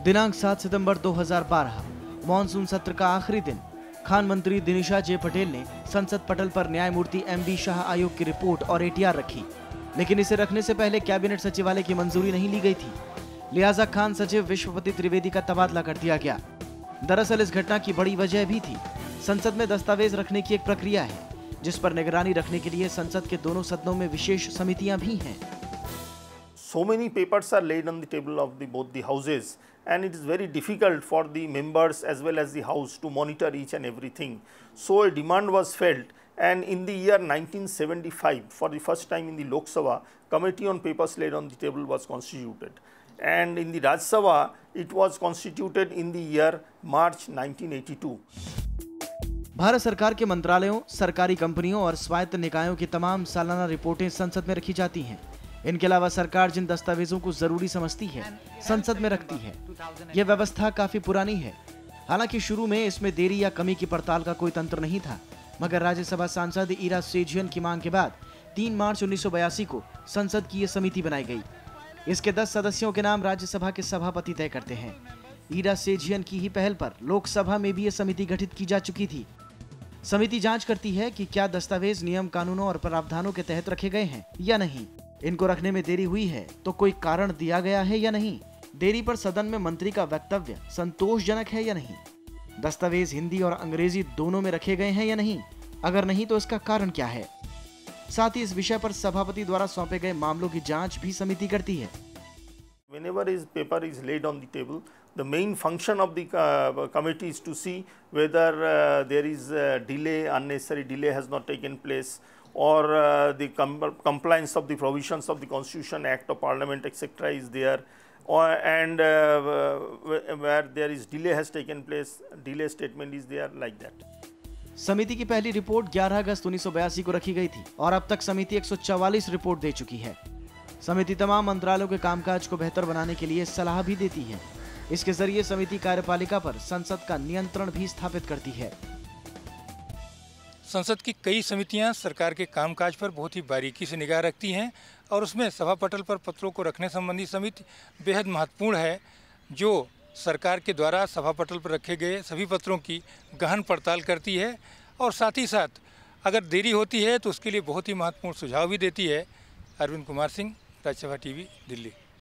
दिनांक 7 सितंबर 2012 मॉनसून सत्र का आखिरी दिन खान मंत्री दिनिशा जे पटेल ने संसद पटल पर न्यायमूर्ति MB शाह आयोग की रिपोर्ट और ATR रखी, लेकिन इसे रखने से पहले कैबिनेट सचिवालय की मंजूरी नहीं ली गई थी। लिहाजा खान सचिव विश्वपति त्रिवेदी का तबादला कर दिया गया। दरअसल इस घटना की बड़ी वजह भी थी। संसद में दस्तावेज रखने की एक प्रक्रिया है, जिस पर निगरानी रखने के लिए संसद के दोनों सदनों में विशेष समितियां भी हैं। So many papers are laid on the table of both the houses, and it is very difficult for the members as well as the house to monitor each and everything. So a demand was felt, and in the year 1975, for the first time in the Lok Sabha, Committee on Papers Laid on the Table was constituted, and in the Rajya Sabha it was constituted in the year March 1982. Bharat सरकार के मंत्रालयों, सरकारी कंपनियों और स्वायत्त निकायों की तमाम सालाना रिपोर्टें संसद में रखी जाती हैं। इनके अलावा सरकार जिन दस्तावेजों को जरूरी समझती है, संसद में रखती है। यह व्यवस्था काफी पुरानी है। हालांकि शुरू में इसमें देरी या कमी की पड़ताल का कोई तंत्र नहीं था, मगर राज्यसभा सांसद ईरा सेजियन की मांग के बाद 3 मार्च 1982 को संसद की यह समिति बनाई गई। इसके 10 सदस्यों के नाम राज्यसभा के सभापति तय करते हैं। ईरा सेजियन की ही पहल पर लोकसभा में भी यह समिति गठित की जा चुकी थी। समिति जांच करती है कि क्या दस्तावेज नियम कानूनों और प्रावधानों के तहत रखे गए हैं या नहीं। इनको रखने में देरी हुई है तो कोई कारण दिया गया है या नहीं। देरी पर सदन में मंत्री का वक्तव्य संतोषजनक है या नहीं। दस्तावेज हिंदी और अंग्रेजी दोनों में रखे गए हैं या नहीं। अगर नहीं तो इसका कारण क्या है। साथ ही इस विषय पर सभापति द्वारा सौंपे गए मामलों की जांच भी समिति करती है। Whenever his paper is laid on the table, the main function of the committee is to see whether there is delay, unnecessary delay has not taken place, or the compliance of the provisions of the Constitution, Act of Parliament, etc. is there, and where there is delay has taken place, delay statement is there, like that. समिति की पहली report 11 अगस्त 1982 को रखी गई थी और अब तक समिति 144 रिपोर्ट दे चुकी है। समिति तमाम मंत्रालयों के कामकाज को बेहतर बनाने के लिए सलाह भी देती है। इसके जरिए समिति कार्यपालिका पर संसद का नियंत्रण भी स्थापित करती है। संसद की कई समितियां सरकार के कामकाज पर बहुत ही बारीकी से निगाह रखती हैं और उसमें सभा पटल पर पत्रों को रखने संबंधी समिति बेहद महत्वपूर्ण है, जो सरकार के द्वारा सभा पटल पर रखे गए सभी पत्रों की गहन पड़ताल करती है और साथ ही साथ अगर देरी होती है तो उसके लिए बहुत ही महत्वपूर्ण सुझाव भी देती है। अरविंद कुमार सिंह, राज्यसभा टीवी, दिल्ली।